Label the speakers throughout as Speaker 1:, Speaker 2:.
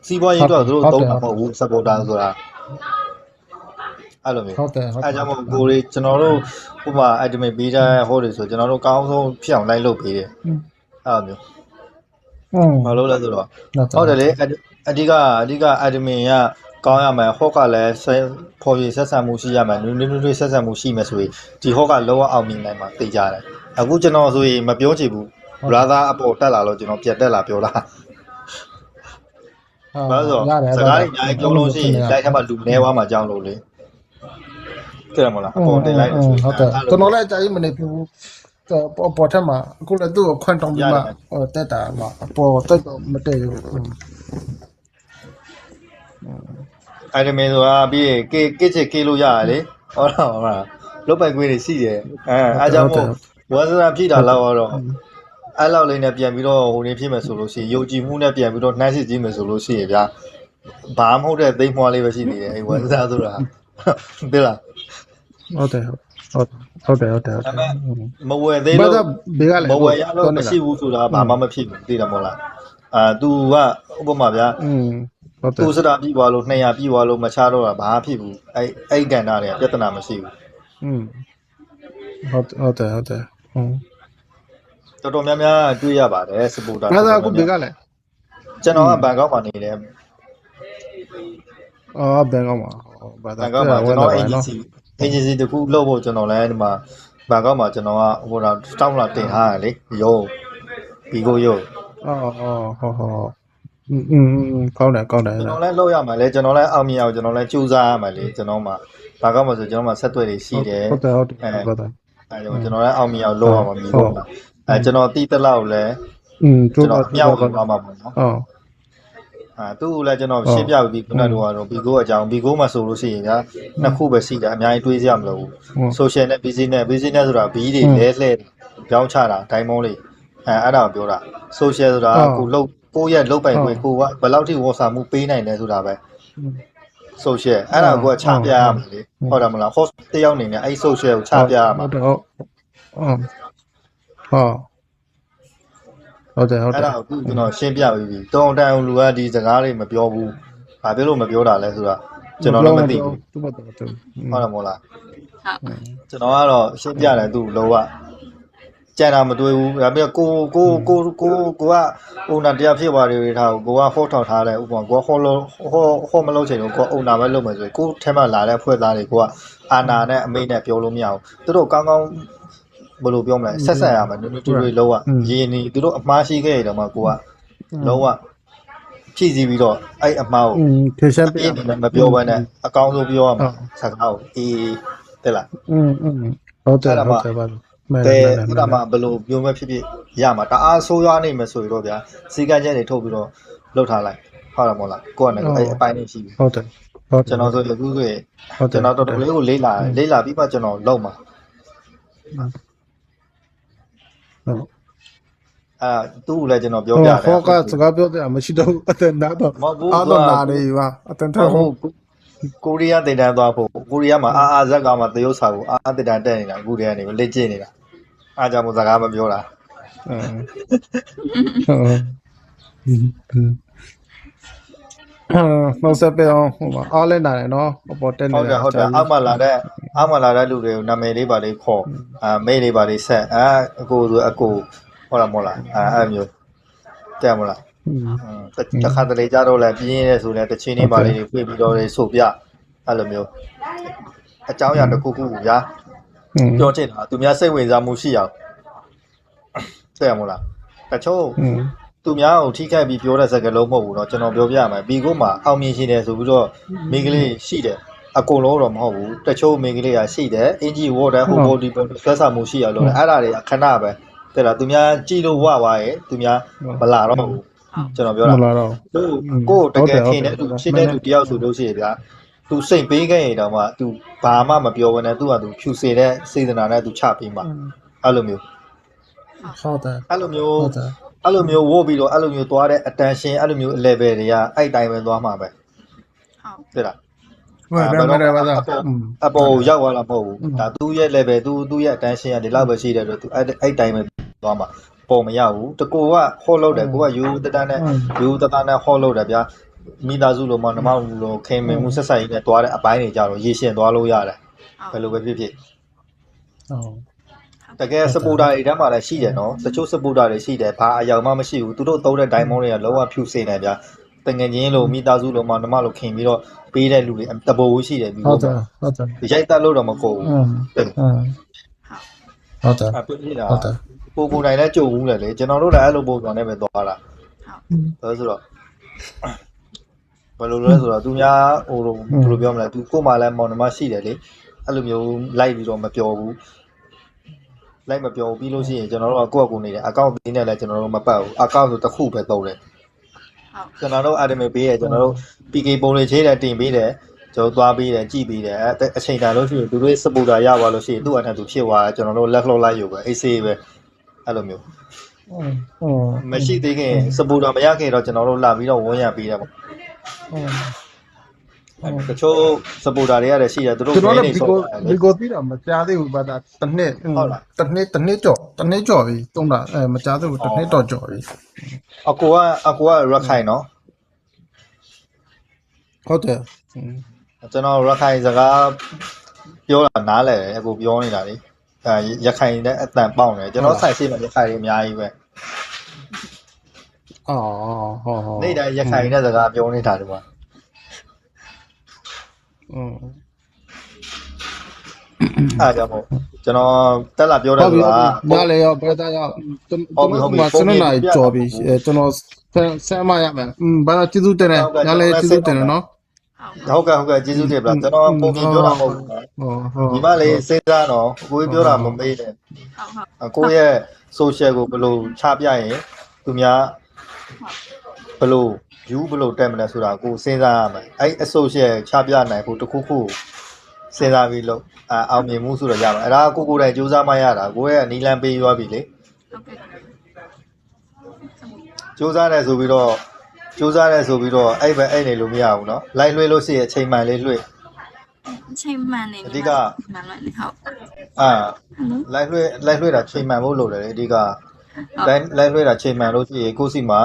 Speaker 1: စီးပွားရေးတော့သူတို့သုံးတာမဟုတ်ဘူး supporter ဆိုတာအဲ့လိုမျိုးအဲ့ကြောင့်မို့ကိုလေးကျွန်တော်တို့ဥပမာ admin ပေးတဲ့ဟိုတွေဆိုကျွန်တော်တို့ကောင်းဆုံးဖြစ်အောင်လိုက်လုပ်ပေးတယ်အဲ့လိုမျိုးဘာလို့လဲဆိုတော့ဟုတ်တယ်လေအဓိက admin ကကောင်းရမယ်ဟော့ကလည်းဖော်ပြဆက်ဆံမှုရှိရမယ်နွေးဆက်ဆံမှုရှိမယ်ဆိုရင်ဒီဟော့ကလောကအောင်မြင်နိုင်မှာသိကြတယ်အခုကျွန်တော်ဆိုရင်မပြောချင်ဘူး brother အပေါ်တက်လာလို့ကျွန်တော်ပြတ်တက်လာပြောတာဘာလို့စကားတွေအများကြီးပြောလို့ရှိရင်တိုက်ထက်မှလူနေသွားမှာကြောင်းလို့လေတဲ့မလားအပေါ်တင်လိုက်လို့
Speaker 2: ဟုတ်တယ်ကျွန်တော်လည်းအကြိုက်မနေဘူးပေါ်ထက်မှာအခုလည်းသူ့ကိုခွန့်တောင်းပြီးမှတက်တာမှာပေါ်တက်တော့မတည့်ဘူး
Speaker 1: အဲ့ဒီမင်းဆိုတာပြီးကေချေကေလို့ရတယ်လေဟုတ်လားလုတ်ပိုက်ခွေးတွေရှိတယ်အားကြောင့်မို့ဝါစနာပြည့်တာလောက်တော့အဲ့လောက်လေးနဲ့ပြန်ပြီးတော့ဟိုနေဖြစ်မယ်ဆိုလို့ရှိရင်ယုံကြည်မှုနဲ့ပြန်ပြီးတော့နှမ်းစစ်ကြည့်မယ်ဆိုလို့ရှိရင်ဗျာဘာမဟုတ်တဲ့သိမ်းမွှားလေးပဲရှိနေတယ်အဲ့ဝါစနာဆိုတာသိလား
Speaker 2: ဟုတ်တယ်
Speaker 1: မဝယ်သေးလို့မဝယ်ရလို့မရှိဘူးဆိုတာဘာမှမဖြစ်ဘူးသိတယ်မဟုတ်လားतू ကဥပမာဗျာသူစတာပြီးသွားလို့200ပြီးသွားလို့မချတော့တာဘာဖြစ်ဘူးအဲ့ကဏ္ဍတွေကပြဿနာမရှိဘူး
Speaker 2: ဟုတ်တယ်
Speaker 1: တော်တော်များများတွေ့ရပါတယ်စပူတာ
Speaker 2: ဘာသာအခုဘေကလဲ
Speaker 1: ကျွန်တော်ကဘန်ကောက်မှာနေတယ်
Speaker 2: ဘန်ကောက်မှာ
Speaker 1: ဘာသာကျွန်တော် agency တခုလုပ်ဖို့ကျွန်တော်လည်းဒီမှာဘန်ကောက်မှာကျွန်တော်ကဟိုတော့တောင်းလာတင်ထားရလေရုံဘီကိုရုံ
Speaker 2: ကောင်းတယ်
Speaker 1: ကျွန်တော်လည်းလုပ်ရမှာလေကျွန်တော်လည်းအောင်မြင်အောင်ကျွန်တော်လည်းကြိုးစားရမှာလေကျွန်တော်မှဘာကောက်မှာဆိုကျွန်တော်မှဆက်သွယ်တွေရှိတယ်
Speaker 2: ဟုတ်တယ်
Speaker 1: အဲကျွန်တော်လည်းအောင်မြင်အောင်လုပ်ရမှာပြီးတော့ကျွန်တော်တီးတလောက်လည်းကျွန်တော်မြောက်သွားမှာပေါ့နော်သူ့ကိုလည်းကျွန်တော်ရှင်းပြပြီးခုနကတော့ဘီကိုအကြောင်းဘီကိုမှဆိုလို့ရှိရင်ညာနှစ်ခုပဲရှိတာအများကြီးတွေးစရာမလိုဘူး social နဲ့ business ဆိုတာဘီတွေလဲလှဲကြောင်းချတာဒိုင်းမုံးလေးအဲ့ဒါကိုပြောတာ social ဆိုတာကိုလုတ်ကိုရဲ့လုတ်ပိုင်ခွေကိုကဘယ်လောက်ထိဝန်ဆောင်မှုပေးနိုင်လဲဆိုတာပဲ social အဲ့ဒါကိုချပြရမှာလေဟုတ်တယ်မလား host တယောက်နေနဲ့အဲ့ social ကိုချပြရမှာ
Speaker 2: ဟုတ်တယ်
Speaker 1: အဲ့ဒါကိုကျွန်တော်ရှင်းပြပြီးပြီတောင်တန်လူကဒီစကားတွေမပြောဘူးဘာဖြစ်လို့မပြောတာလဲဆိုတာကျွန်တော်လည်းမသိဘူး
Speaker 2: ဟုတ်တယ်
Speaker 1: မဟုတ်လားကျွန်တော်ကတော့ရှင်းပြတယ်သူ့လောကကြံတာမတွေ့ဘူးဒါပေမဲ့ကိုကအုံနာတရားဖြစ်သွားတယ်ထားကိုကဟောထောက်ထားတယ်ဥပမာကိုဟောမလုပ်ချင်ဘူးကိုအုံနာပဲလုပ်မယ်ဆိုရင်ကိုထဲမှာလာတဲ့ဖွဲ့သားတွေကိုကအာနာနဲ့အမိတ်နဲ့ပြောလို့မရဘူးသူတို့ကောင်းကောင်းဘယ်လိုပြောမလဲဆက်ဆက်ရမယ်တူလောကရင်းနေသူတို့အမှားရှိခဲ့ရတော့မှကိုကလောကဖြည့်စည်းပြီးတော့အဲ့အမှားကို
Speaker 2: ဖြည့်ချက်ပေး
Speaker 1: မပြောဘဲနဲ့အကောင်းဆုံးပြောရမှာစကားကိုတဲ့လား
Speaker 2: ဟုတ်တယ်
Speaker 1: တဲ့ဥဒမာဘယ်လိုပြောမဖြစ်ရမှာတအားဆိုးရွားနေမယ်ဆိုရင်တော့ဗျာစီကန်းချက်တွေထုတ်ပြီးတော့လှုပ်ထားလိုက်ဟုတ်တယ်မဟုတ်လားကိုကလည်းအဲ့အပိုင်းနေရှိပြီ
Speaker 2: ဟုတ်တယ်
Speaker 1: ကျွန်တော်ဆိုအခုဆိုရင်ကျွန်တော်တော်တော်လေးကိုလေးလာပြီးမှကျွန်တော်လုပ်မှာသူ့ကိုလည်းကျွန်တော်ပြောပြတယ်
Speaker 2: ဟောကစကားပြောတယ်မရှိတော့အတန်တော့အားတော့နာနေပါအတန်တော့
Speaker 1: ကိုရီးယားတင်တန်းသွားဖို့ကိုရီးယားမှာအာဇက်ကမှာသရုပ်စာကိုအာတင်တန်းတက်နေတာအခုတည်းကနေလက်ကျင့်နေတာအားကြောင့်မို့စကားမပြောတာ
Speaker 2: နောက်ဆက်ပြောင်းဟိုမှာအားလဲနာတယ်နော်အပေါ်တက်နေ
Speaker 1: တယ်ဟုတ်တယ်အောက်မှာလာတဲ့လူတွေကိုနာမည်လေးပါလေးခေါ်မိတ်လေးပါလေးဆက်အကိုဆိုအကိုဟုတ်လားမဟုတ်လားအဲ့မျိုးတဲ့မလားတခါတလေကြတော့လဲပြင်းရဲဆိုလဲတချင်းလေးပါလေးတွေပြပြီးတော့လေဆိုပြအဲ့လိုမျိုးအကြောင်းအရာတစ်ခုခုဗျာပြောချင်တာသူများစိတ်ဝင်စားမှုရှိအောင်တဲ့မလားတချို့သူများကိုထိခိုက်ပြီးပြောတဲ့စကားလုံးမဟုတ်ဘူးเนาะကျွန်တော်ပြောပြရမယ်ဘီကိုမှအောင်မြင်ရှိတယ်ဆိုပြီးတော့မိကလေးရှိတယ်အကုန်လုံးတော့မဟုတ်ဘူးတချို့မိကလေးကရှိတယ်အင်ဂျီဝေါ်တယ်ဟိုဘိုဒီပေါ်ဆွဲဆောင်မှုရှိရလို့အဲ့ဒါတွေကခဏပဲတဲ့လားသူများကြည်လို့ဝဝရဲ့သူများမလာတော့ဘူးကျွန်တော်ပြောတာကိုတကယ်ခင်တဲ့သူရှင်းတဲ့သူတယောက်ဆိုလို့ရှိရင်ဗျာသူစိတ်ပေးခဲ့ရင်တော့မှသူဘာမှမပြောဘဲနဲ့သူကသူဖြူစေတဲ့စေတနာနဲ့သူချပေးမှာအဲ့လိုမျိုး
Speaker 2: ဟုတ်တယ်
Speaker 1: အဲ့လိုမျိုးဝို့ပြီးတော့အဲ့လိုမျိုးသွားတဲ့ attention အဲ့လိုမျိုး level တွေကအဲ့တိုင်းပဲသွားမှာပဲဟုတ်တဲ့လားအပေါ်ရောက်သွားတာမဟုတ်ဘူးဒါသူ့ရဲ့ level သူ့ရဲ့ attention ကဒီလောက်ပဲရှိတယ်လို့သူအဲ့တိုင်းပဲသွားမှာ ပေါ်မရဘူးတကူကဟောလို့တယ်ကိုကယူတတန်းနဲ့ယူတတန်းနဲ့ဟောလို့တယ်ဗျာမိသားစုလိုမှနမလိုခင်မင်မှုဆက်ဆက်ရေးနဲ့တွားတဲ့အပိုင်းတွေကြတော့ရေရှင်သွားလို့ရတယ်ဘယ်လိုပဲဖြစ်ဖြစ် တကယ်စပူတာတွေတန်းမှာလည်းရှိတယ်နော်တချို့စပူတာတွေရှိတယ်ဘာအယောင်မှမရှိဘူးသူတို့သုံးတဲ့ဒိုင်မွန်တွေကလုံးဝဖြူစင်တယ်ဗျာတငယ်ချင်းလိုမိသားစုလိုမှနမလိုခင်ပြီးတော့ပေးတဲ့လူတွေတပိုးရှိတယ်ပြီးတော့ရိုက်တက်လို့တော့မကုန်ဘူး
Speaker 2: ဟုတ်တယ်
Speaker 1: ပြပြတာပိုကိုနိုင်လည်းကြုံဘူးလေကျွန်တော်တို့လည်းအဲ့လိုပုံစံနဲ့ပဲသွားတာဆိုတော့ဘယ်လိုလဲဆိုတော့သူများဟိုလိုဘယ်လိုပြောမလဲသူကို့မှာလည်းမောင်နှမရှိတယ်လေအဲ့လိုမျိုးလိုက်ပြီးတော့မပြောဘူးလိုက်မပြောပြီးလို့ရှိရင်ကျွန်တော်တို့ကကိုယ့်အကူနေတယ်အကောင့်သေးနဲ့လည်းကျွန်တော်တို့မပတ်ဘူးအကောင့်ဆိုတစ်ခုပဲသုံးတယ်ကျွန်တော်တို့ admin ပေးတယ်ကျွန်တော်တို့ PK ပုံလေးchếတယ်တင်ပေးတယ်ကျွန်တော်သွားပေးတယ်ကြည့်ပေးတယ်အချိန်တန်လို့ရှိရင်သူတို့ supporter ရပါလို့ရှိရင်သူ့အနေနဲ့သူဖြစ်သွားတယ်ကျွန်တော်တို့ left လောက်လိုက်ယူပဲ AC ပဲအဲ့လိုမျိုးမရှိသေးခင် supporter မရခင်တော့ကျွန်တော်တို့လာပြီးတော့ဝန်းရံပေးတယ်ပေါ့တချို့ supporter တွေရတယ်ရှိတယ်သူတို့
Speaker 2: ကျွန်တော်လည်းဒီကိုသိတာမကြားသေးဘူးဘာသာတစ်နှစ်ကြော်ပြီတုံးတာမကြားသေးဘူးတစ်နှစ်တော့ကြော်ပြီ
Speaker 1: အကူကရခိုင်နော်
Speaker 2: ဟုတ်တယ်
Speaker 1: ကျွန်တော်ရခိုင်စကားပြောတာနားလဲအကူပြောနေတာလေရခိုင်နဲ့အတန်ပေါက်နေကျွန်တော်ဆိုင်ရှိမှရခိုင်တွေအများကြီးပဲ
Speaker 2: ဟုတ်
Speaker 1: နေ့တိုင်းရခိုင်နဲ့စကားပြောနေတာဒီမှာအားကြောင့်မို့ကျွန်တော်တက်လာပြောတယ်ဆိုတာ
Speaker 2: နားလေရောပြတာရောကျွန်တော်စနေနိုင်ကြော်ပြီကျွန်တော်ဆမ်းမရမယ်ဘာသာကျေးဇူးတင်တယ်နားလေကျေးဇူးတင်တယ်နော်
Speaker 1: ဟုတ်ကဲ့ကျေးဇူးတင်ပါကျွန်တော်ပုံပြင်ပြောတာမဟုတ်ဘူးဒီမလေးစဉ်းစားတော့ကိုကြီးပြောတာမမေးနဲ့ကိုရဲ့ social ကိုဘယ်လိုချပြရင်သူများဘယ်လို view ဘယ်လိုတက်မလဲဆိုတာကိုစဉ်းစားရမယ်အဲ့ social ချပြနိုင်ဖို့တခုခုစဉ်းစားပြီးလို့အောင်မြင်မှုဆိုတော့ရမှာအဲ့ဒါကိုယ်တိုင်စူးစမ်းမှရတာကိုရဲ့နီလန်ပေးရွာပြီလေစူးစမ်းတယ်ဆိုပြီးတော့အဲ့ပဲအဲ့နေလို့မရဘူးเนาะလိုက်လွှဲလို့ရှိရင်အချိန်မှန်လေးလွှဲ
Speaker 3: အချိန်မှန်နေ
Speaker 1: အဓိက
Speaker 3: မှန်လိုက်နေဟုတ်
Speaker 1: လိုက်လွှဲတာချိန်မှန်ဖို့လိုတယ်လေအဓိကလိုက်လွှဲတာချိန်မှန်လို့ရှိရင်ကိုယ့်စီမှာ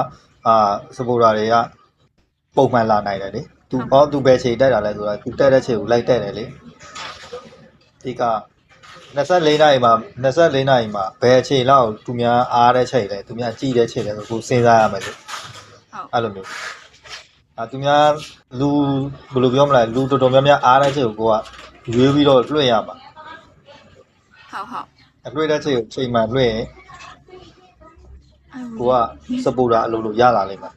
Speaker 1: စပိုတာတွေကပုံမှန်လာနိုင်တယ်လေသူပဲချိန်တက်တာလဲဆိုတာသူတက်တဲ့ချိန်ကိုလိုက်တက်တယ်လေဒီက24နာရီမှာဘယ်အချိန်လောက်သူများအားတဲ့ချိန်လဲသူများကြည့်တဲ့ချိန်လဲဆိုကိုစဉ်းစားရမယ်လေအဲ့လိုမျိုးသူများလူဘယ်လိုပြောမလဲလူတော်တော်များများအားတဲ့ချိန်ကိုကရွေးပြီးတော့လွှဲရမှာ
Speaker 3: ဟုတ်
Speaker 1: လွှဲတဲ့ချိန်ကိုချိန်မှန်လွှဲရင်ကိုကစပိုတာအလိုလိုရလာလိမ့်မယ်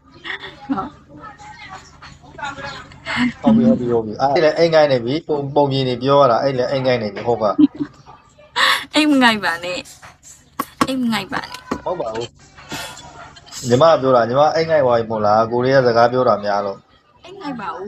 Speaker 1: ဟုတ်ပြီအဲ့လည်းအိမ်ငိုင်းနေပြီပုံပြင်နေပြောရတာအဲ့လည်းအိမ်ငိုင်းနေပြီဟုတ်ပါ
Speaker 3: အိမ်ငိုက်ပါနဲ့
Speaker 1: ဟုတ်ပါဘူးညီမပြောတာညီမအိမ်ငိုက်သွားပြီမို့လားကိုရီးယားစကားပြောတာများလို့
Speaker 3: အိမ်ငိုက်ပါဦး